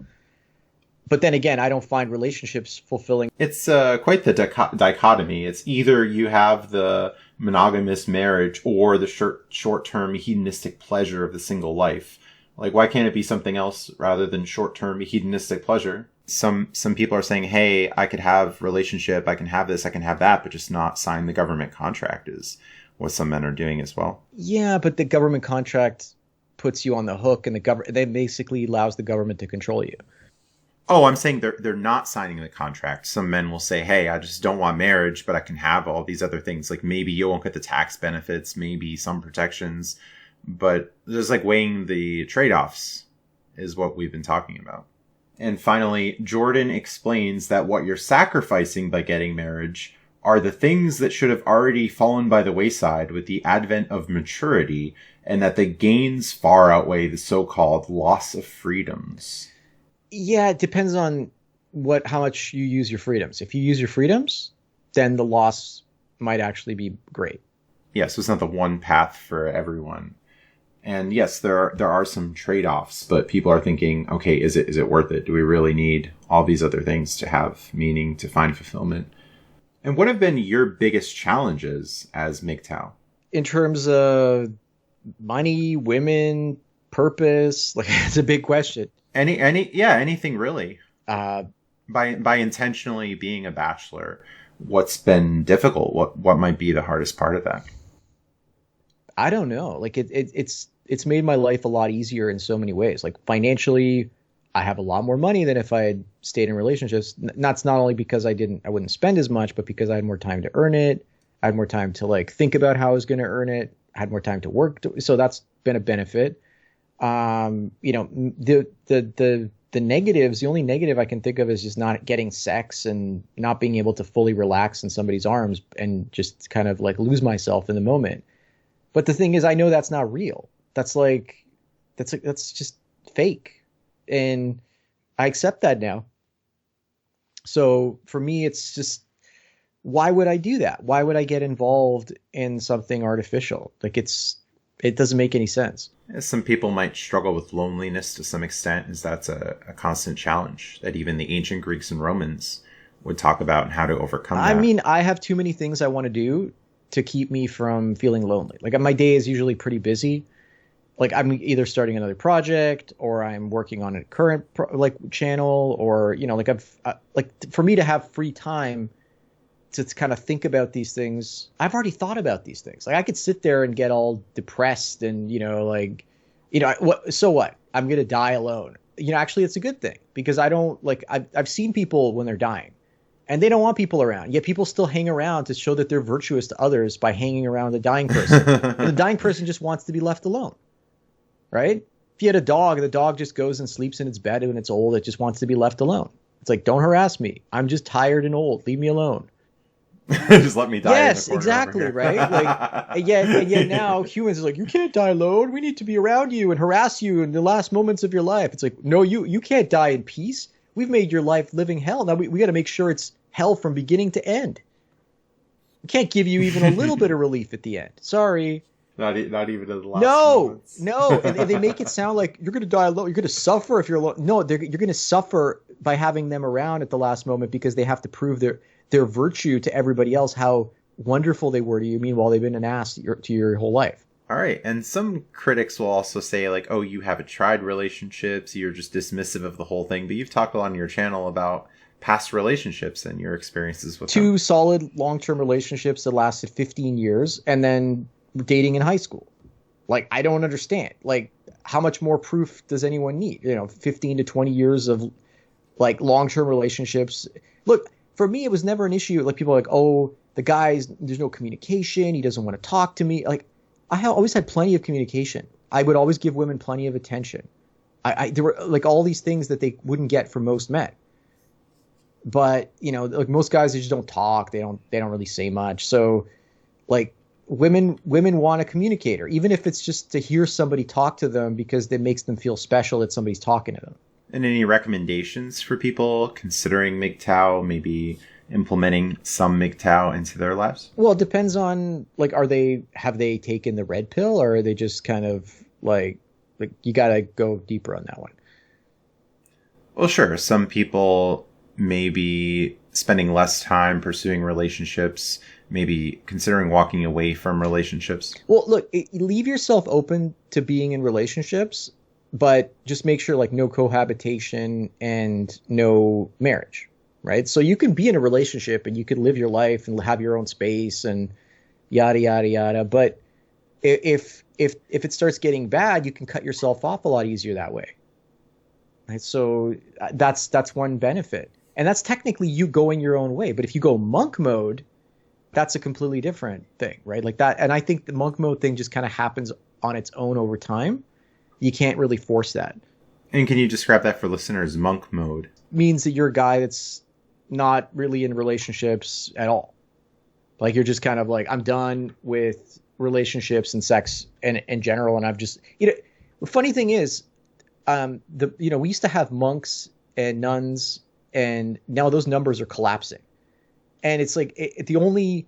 But then again, I don't find relationships fulfilling. It's quite the dichotomy. It's either you have the monogamous marriage or the short-term hedonistic pleasure of the single life. Like, why can't it be something else rather than short-term hedonistic pleasure? Some people are saying, hey, I could have relationship, I can have this, I can have that, but just not sign the government contract, is what some men are doing as well. Yeah, but the government contract puts you on the hook, and that basically allows the government to control you. Oh, I'm saying they're not signing the contract. Some men will say, hey, I just don't want marriage, but I can have all these other things. Like, maybe you won't get the tax benefits, maybe some protections, but just like weighing the trade-offs is what we've been talking about. And finally, Jordan explains that what you're sacrificing by getting marriage are the things that should have already fallen by the wayside with the advent of maturity, and that the gains far outweigh the so-called loss of freedoms. Yeah, it depends on how much you use your freedoms. If you use your freedoms, then the loss might actually be great. Yeah, so it's not the one path for everyone. And yes, there are some trade-offs, but people are thinking, okay, is it worth it? Do we really need all these other things to have meaning, to find fulfillment? And what have been your biggest challenges as MGTOW? In terms of money, women, purpose, like, it's a big question. Anything really. By intentionally being a bachelor, what's been difficult? What might be the hardest part of that? I don't know. Like, it's it's made my life a lot easier in so many ways. Like financially, I have a lot more money than if I had stayed in relationships. That's not only because I wouldn't spend as much, but because I had more time to earn it. I had more time to like think about how I was going to earn it. I had more time to work. So that's been a benefit. The negatives, the only negative I can think of is just not getting sex and not being able to fully relax in somebody's arms and just kind of like lose myself in the moment. But the thing is, I know that's not real. That's just fake. And I accept that now. So for me, it's just, why would I do that? Why would I get involved in something artificial? Like it doesn't make any sense. Some people might struggle with loneliness to some extent, as that's a constant challenge that even the ancient Greeks and Romans would talk about and how to overcome that. I mean, I have too many things I want to do to keep me from feeling lonely. Like my day is usually pretty busy. Like I'm either starting another project or I'm working on a current channel, or, like for me to have free time to kind of think about these things. I've already thought about these things. Like I could sit there and get all depressed and, so what? I'm going to die alone. Actually it's a good thing, because I don't I've seen people when they're dying and they don't want people around, yet people still hang around to show that they're virtuous to others by hanging around the dying person. And the dying person just wants to be left alone, right? If you had a dog, the dog just goes and sleeps in its bed when it's old. It just wants to be left alone. It's like, don't harass me. I'm just tired and old. Leave me alone. Just let me die. Yes, exactly, right? And yet now humans is like, you can't die alone. We need to be around you and harass you in the last moments of your life. It's like, no, you can't die in peace. We've made your life living hell. Now we got to make sure it's hell from beginning to end. We can't give you even a little bit of relief at the end. Sorry. Not even in the last moments. No. And they make it sound like you're going to die alone. You're going to suffer if you're alone. No, you're going to suffer by having them around at the last moment, because they have to prove their virtue to everybody else, how wonderful they were to you. Meanwhile, they've been an ass to your whole life. All right. And some critics will also say like, oh, you haven't tried relationships. You're just dismissive of the whole thing. But you've talked on your channel about past relationships and your experiences with them. 2 solid long-term relationships that lasted 15 years and then dating in high school. Like, I don't understand. Like, how much more proof does anyone need? 15 to 20 years of like long-term relationships. Look, for me, it was never an issue. Like people are like, oh, the guy's, there's no communication. He doesn't want to talk to me. Like I always had plenty of communication. I would always give women plenty of attention. There were like all these things that they wouldn't get from most men. But, like most guys, they just don't talk. They don't really say much. So like women want a communicator, even if it's just to hear somebody talk to them, because it makes them feel special that somebody's talking to them. And any recommendations for people considering MGTOW, maybe implementing some MGTOW into their lives? Well, it depends on like, have they taken the red pill, or are they just kind of like you got to go deeper on that one? Well, sure. Some people may be spending less time pursuing relationships, maybe considering walking away from relationships. Well, look, leave yourself open to being in relationships, but just make sure like no cohabitation and no marriage, right? So you can be in a relationship and you can live your life and have your own space and yada, yada, yada. But if it starts getting bad, you can cut yourself off a lot easier that way. Right? So that's one benefit. And that's technically you going your own way. But if you go monk mode, that's a completely different thing, right? Like that. And I think the monk mode thing just kind of happens on its own over time. You can't really force that. And can you describe that for listeners? Monk mode means that you're a guy that's not really in relationships at all. Like you're just kind of like, I'm done with relationships and sex in general. And I've just, the funny thing is, we used to have monks and nuns, and now those numbers are collapsing. And it's like the only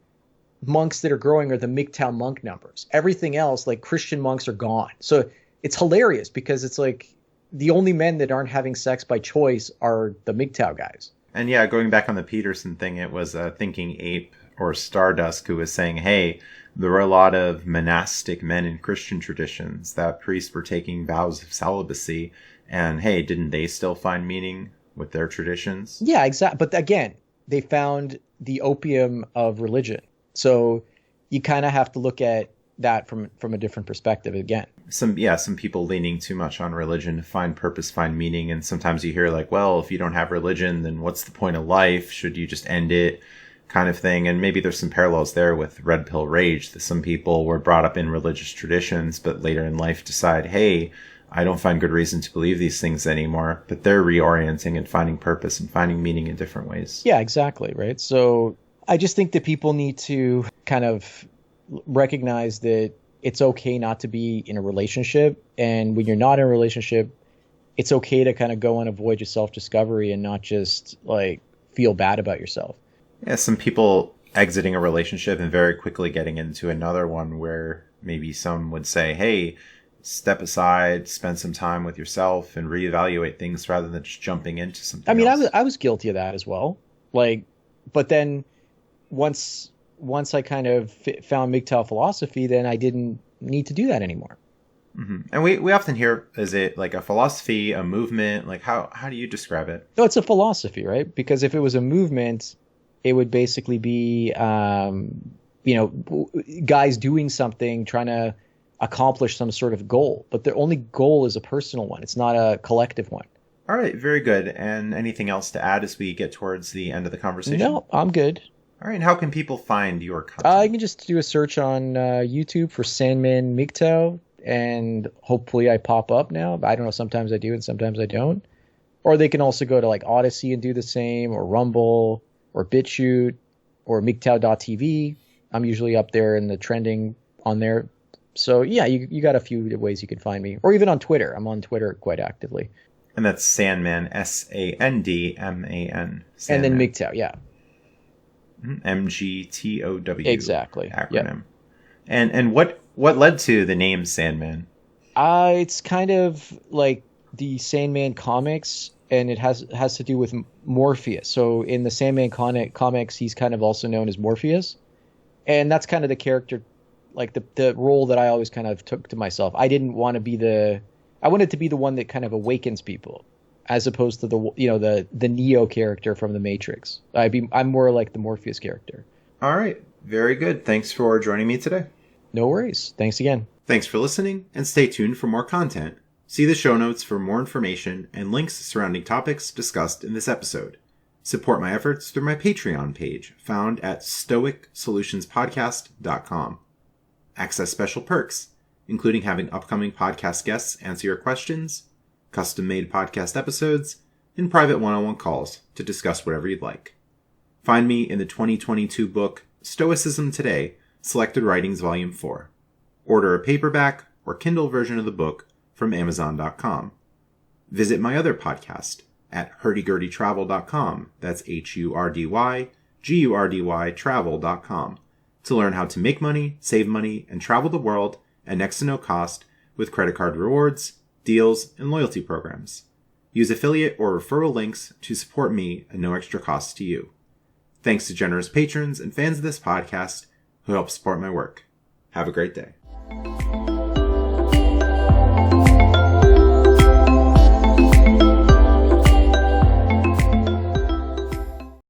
monks that are growing are the MGTOW monk numbers. Everything else, like Christian monks, are gone. So it's hilarious because it's like the only men that aren't having sex by choice are the MGTOW guys. And yeah, going back on the Peterson thing, it was Thinking Ape or Stardust who was saying, hey, there were a lot of monastic men in Christian traditions that priests were taking vows of celibacy. And hey, didn't they still find meaning with their traditions? Yeah, exactly. But again, they found the opium of religion. So you kind of have to look at that from a different perspective again. some people leaning too much on religion to find purpose, find meaning. And sometimes you hear like, well, if you don't have religion, then what's the point of life? Should you just end it? Kind of thing. And maybe there's some parallels there with red pill rage, that some people were brought up in religious traditions, but later in life decide, hey, I don't find good reason to believe these things anymore, but they're reorienting and finding purpose and finding meaning in different ways. Yeah, exactly. Right. So I just think that people need to kind of recognize that it's okay not to be in a relationship. And when you're not in a relationship, it's okay to kind of go on a voyage of self-discovery and not just like feel bad about yourself. Yeah, some people exiting a relationship and very quickly getting into another one where maybe some would say, hey, step aside, spend some time with yourself and reevaluate things rather than just jumping into something else. I was guilty of that as well. Like, but then once I kind of found MGTOW philosophy, then I didn't need to do that anymore. Mm-hmm. And we often hear, is it like a philosophy, a movement? Like how do you describe it? No, it's a philosophy, right? Because if it was a movement, it would basically be, guys doing something, trying to accomplish some sort of goal. But the only goal is a personal one. It's not a collective one. All right. Very good. And anything else to add as we get towards the end of the conversation? No, I'm good. All right. And how can people find your content? You can just do a search on YouTube for Sandman MGTOW, and hopefully I pop up now. I don't know. Sometimes I do and sometimes I don't. Or they can also go to like Odyssey and do the same, or Rumble, or BitChute, or MGTOW.tv. I'm usually up there in the trending on there. So yeah, you got a few ways you can find me. Or even on Twitter. I'm on Twitter quite actively. And that's Sandman, SANDMAN. And then MGTOW, yeah. MGTOW. Exactly. Acronym. Yep. And what led to the name Sandman? It's kind of like the Sandman comics, and it has to do with Morpheus. So in the Sandman comics, he's kind of also known as Morpheus. And that's kind of the character, like the role that I always kind of took to myself. I didn't want to be I wanted to be the one that kind of awakens people, as opposed to the Neo character from the Matrix. I'm more like the Morpheus character. All right. Very good. Thanks for joining me today. No worries. Thanks again. Thanks for listening, and stay tuned for more content. See the show notes for more information and links surrounding topics discussed in this episode. Support my efforts through my Patreon page, found at stoicsolutionspodcast.com. Access special perks, including having upcoming podcast guests answer your questions, custom-made podcast episodes, and private one-on-one calls to discuss whatever you'd like. Find me in the 2022 book, Stoicism Today, Selected Writings Volume 4. Order a paperback or Kindle version of the book from Amazon.com. Visit my other podcast at hurdygurdytravel.com, that's HURDYGURDY travel.com, to learn how to make money, save money, and travel the world at next to no cost with credit card rewards, deals, and loyalty programs. Use affiliate or referral links to support me at no extra cost to you. Thanks to generous patrons and fans of this podcast who help support my work. Have a great day.